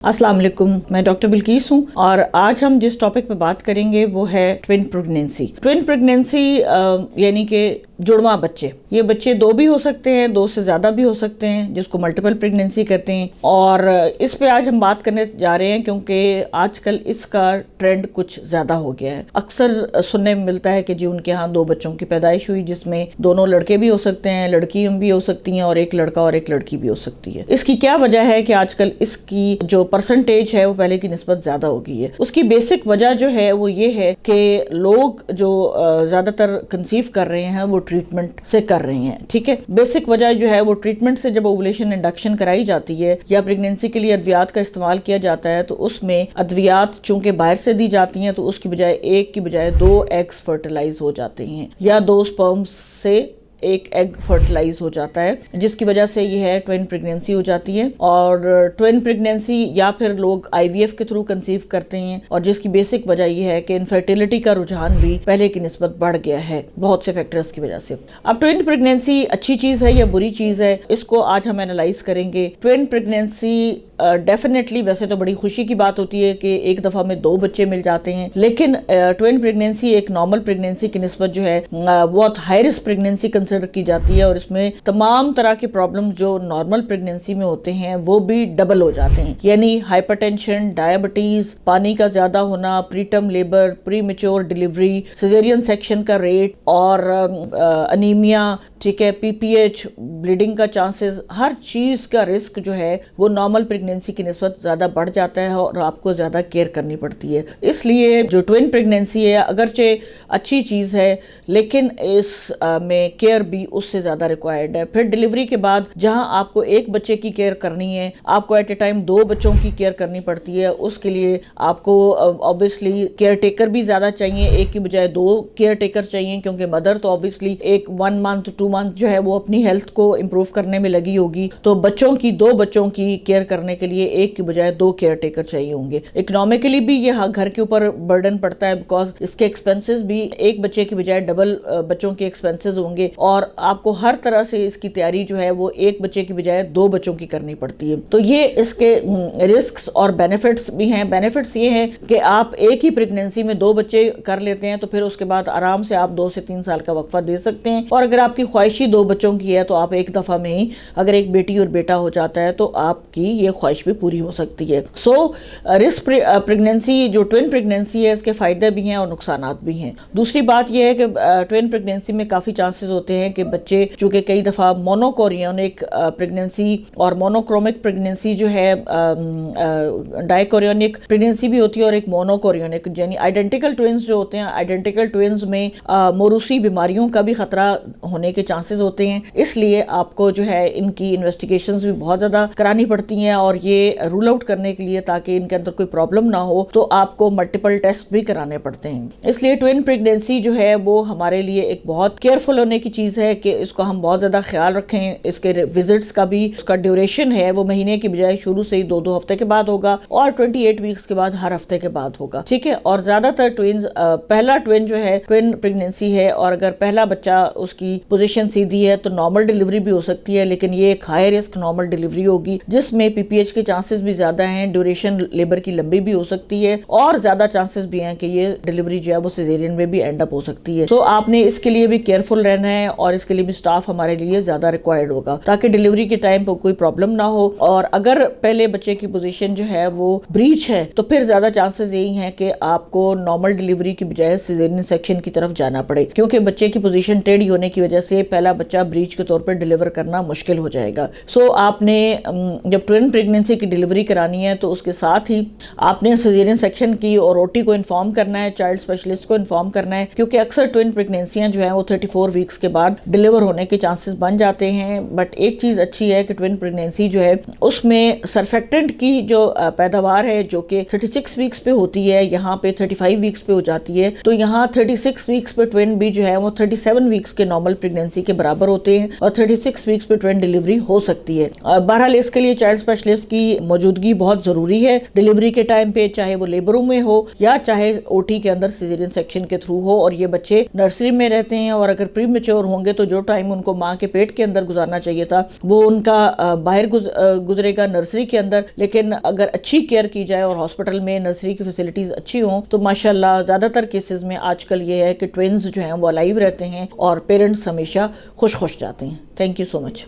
अस्सलाम वालेकुम, मैं डॉक्टर बिल्किस हूँ और आज हम जिस टॉपिक पे बात करेंगे वो है ट्विन प्रेगनेंसी। ट्विन प्रेगनेंसी यानी कि जुड़वा बच्चे। ये बच्चे दो भी हो सकते हैं, दो से ज़्यादा भी हो सकते हैं, जिसको मल्टीपल प्रेगनेंसी कहते हैं। और इस पे आज हम बात करने जा रहे हैं क्योंकि आजकल इसका ट्रेंड कुछ ज़्यादा हो गया है। अक्सर सुनने में मिलता है कि जी उनके यहाँ दो बच्चों की पैदाइश हुई, जिसमें दोनों लड़के भी हो सकते हैं, लड़की भी हो सकती हैं, और एक लड़का और एक लड़की भी हो सकती है। इसकी क्या वजह है कि आजकल इसकी जो परसेंटेज है वो पहले की निस्बत ज्यादा हो गई है? उसकी बेसिक वजह जो है वो ये है कि लोग जो ज्यादातर कंसीव कर रहे हैं वो ट्रीटमेंट से कर रहे हैं। ठीक है, बेसिक वजह जो है वो ट्रीटमेंट से जब ओवुलेशन इंडक्शन कराई जाती है या प्रेगनेंसी के लिए अद्वियात का इस्तेमाल किया जाता है तो उसमें अद्वियात चूंकि बाहर से दी जाती हैं तो उसकी बजाय एक की बजाय दो एग्स फर्टिलाइज हो जाते हैं या दो स्पर्म्स से एक एग फर्टिलाइज हो जाता है, जिसकी वजह से ये है ट्विन प्रेगनेंसी हो जाती है। और ट्विन प्रेगनेंसी या फिर लोग आईवीएफ के थ्रू कंसीव करते हैं, और जिसकी बेसिक वजह ये है कि इनफर्टिलिटी का रुझान भी पहले की निस्बत बढ़ गया है बहुत से फैक्टर्स की वजह से। अब ट्विन प्रेगनेंसी अच्छी चीज़ है या बुरी चीज़ है, इसको आज हम एनालाइज करेंगे। ट्विन प्रेगनेंसी डेफिनेटली वैसे तो बड़ी खुशी की बात होती है कि एक दफ़ा में दो बच्चे मिल जाते हैं, लेकिन ट्विन प्रेगनेंसी एक नॉर्मल प्रेगनेंसी की निस्बत जो है बहुत हाई रिस्क प्रेगनेंसी कंसिडर की जाती है, और इसमें तमाम तरह के प्रॉब्लम जो नॉर्मल प्रेगनेंसी में होते हैं वो भी डबल हो जाते हैं। यानी हाइपरटेंशन, डायबिटीज, पानी का ज्यादा होना, preterm labour, pre mature delivery, caesarean section का रेट और अनीमिया, ठीक है, पीपीएच, ब्लीडिंग का चांसेस, हर चीज का रिस्क जो है वो नॉर्मल प्रेगनेंसी की निस्बत ज्यादा बढ़ जाता है और आपको ज्यादा केयर करनी पड़ती है। इसलिए जो ट्विन प्रेगनेंसी है अगरचे अच्छी चीज है, लेकिन इस में केयर भी उससे ज्यादा रिक्वायर्ड है। फिर डिलीवरी के बाद जहां आपको एक बच्चे की केयर करनी है, आपको एट ए टाइम दो बच्चों की केयर करनी पड़ती है। उसके लिए आपको ऑब्वियसली केयर टेकर भी ज्यादा चाहिए, एक की बजाय दो केयर टेकर चाहिए, क्योंकि मदर तो ऑब्वियसली एक 1 मंथ 2 मंथ जो है वो अपनी हेल्थ को इम्प्रूव करने में लगी होगी, तो दो बच्चों की केयर करने के लिए एक की बजाय दो केयर टेकर चाहिए होंगे। इकोनॉमिकली भी ये घर के ऊपर बर्डन पड़ता है, बिकॉज इसके एक्सपेंसेस भी एक बच्चे की बजाय डबल बच्चों के एक्सपेंसेस होंगे, और आपको हर तरह से इसकी तैयारी जो है वो एक बच्चे की बजाय दो बच्चों की करनी पड़ती है। तो ये इसके रिस्क्स और बेनिफिट्स भी हैं। बेनिफिट्स ये हैं कि आप एक ही प्रेगनेंसी में दो बच्चे कर लेते हैं तो फिर उसके बाद आराम से आप 2 से 3 साल का वक्फा दे सकते हैं, और अगर आपकी ख्वाहिश ही दो बच्चों की है तो आप एक दफा में ही अगर एक बेटी और बेटा हो जाता है तो आपकी ये ख्वाहिश भी पूरी हो सकती है। सो रिस्क प्रेगनेंसी जो ट्विन प्रेगनेंसी है इसके फायदे भी हैं और नुकसानात भी हैं। दूसरी बात यह है कि ट्विन प्रेगनेंसी में काफी चांसेस होते हैं कि बच्चे, चूंकि कई दफा मोनोकोरियोनिक प्रेगनेंसी और मोनोक्रोमिक प्रेगनेंसी जो है, डाइकोरियोनिक प्रेगनेंसी भी होती है और एक मोनोकोरियोनिक, यानी आइडेंटिकल ट्विन्स जो होते हैं, आइडेंटिकल ट्विन्स में मोरूसी बीमारियों का भी खतरा होने के चांसेस होते हैं। इसलिए आपको जो है इनकी इन्वेस्टिगेशंस भी बहुत ज्यादा करानी पड़ती हैं, और ये रूल आउट करने के लिए ताकि इनके अंदर कोई प्रॉब्लम ना हो तो आपको मल्टीपल टेस्ट भी कराने पड़ते हैं। इसलिए ट्विन प्रेगनेंसी जो है वो हमारे लिए एक बहुत केयरफुल होने की चीज है कि इसको हम बहुत ज्यादा ख्याल रखें। इसके विजिट्स का भी, उसका ड्यूरेशन है वो महीने की बजाय शुरू से ही 2-2 हफ्ते के बाद होगा, और 28 वीक्स के बाद हर हफ्ते के बाद होगा। ठीक है, और ज्यादातर ट्विन्स, पहला ट्विन जो है ट्विन प्रेगनेंसी है, और अगर पहला बच्चा उसकी पोजीशन सीधी है तो नॉर्मल डिलीवरी भी हो सकती है, लेकिन ये एक हाई रिस्क नॉर्मल डिलीवरी होगी जिसमें पीपीएच के चांसेस भी ज्यादा हैं, ड्यूरेशन लेबर की लंबी भी हो सकती है, और ज्यादा चांसेस भी हैं कि ये डिलीवरी जो है वो सिजेरियन में भी एंड अप हो सकती है। तो आपने इसके लिए भी केयरफुल रहना है, और इसके लिए भी स्टाफ हमारे लिए ज्यादा रिक्वायर्ड होगा ताकि डिलीवरी के टाइम पर कोई प्रॉब्लम ना हो। और अगर पहले बच्चे की पोजीशन जो है वो ब्रीच है तो फिर ज्यादा चांसेस यही हैं कि आपको नॉर्मल डिलीवरी की बजाय सिजेरियन सेक्शन की तरफ जाना पड़े, क्योंकि बच्चे की पोजीशन टेढ़ी होने की वजह से पहला बच्चा ब्रीच के तौर पर डिलीवर करना मुश्किल हो जाएगा। सो आपने जब ट्विन प्रेगनेंसी की डिलीवरी करानी है तो उसके साथ ही आपने सिजेरियन सेक्शन की और ओटी को इन्फॉर्म करना है, चाइल्ड स्पेशलिस्ट को इन्फॉर्म करना है, क्योंकि अक्सर ट्विन प्रेगनेंसियां जो है वो 34 वीक्स के बाद डिलीवर होने के चांसेस बन जाते हैं। बट एक चीज अच्छी है कि ट्विन प्रेगनेंसी जो है उसमें सर्फेक्टेंट की जो पैदावार है जो कि 36 वीक्स पे होती है, यहाँ पे 35 वीक्स पे हो जाती है, तो यहाँ 36 वीक्स पे ट्विन भी जो है वो 37 वीक्स के नॉर्मल प्रेगनेंसी के बराबर होते हैं, और 36 वीक्स पे ट्विन डिलीवरी हो सकती है। बहरहाल इसके लिए चाइल्ड स्पेशलिस्ट اسپیشلسٹ کی موجودگی بہت ضروری ہے ڈیلیوری کے ٹائم پہ، چاہے وہ لیبر روم میں ہو یا چاہے او ٹی کے اندر سیزیرین سیکشن کے تھرو ہو. اور یہ بچے نرسری میں رہتے ہیں اور اگر پری میچور ہوں گے تو جو ٹائم ان کو ماں کے پیٹ کے اندر گزارنا چاہیے تھا وہ ان کا باہر گزرے گا نرسری کے اندر. لیکن اگر اچھی کیئر کی جائے اور ہاسپٹل میں نرسری کی فیسلٹیز اچھی ہوں تو ماشاءاللہ زیادہ تر کیسز میں آج کل یہ ہے کہ ٹوینز جو ہیں وہ الائیو رہتے ہیں اور پیرنٹس ہمیشہ خوش جاتے ہیں. Thank you so much.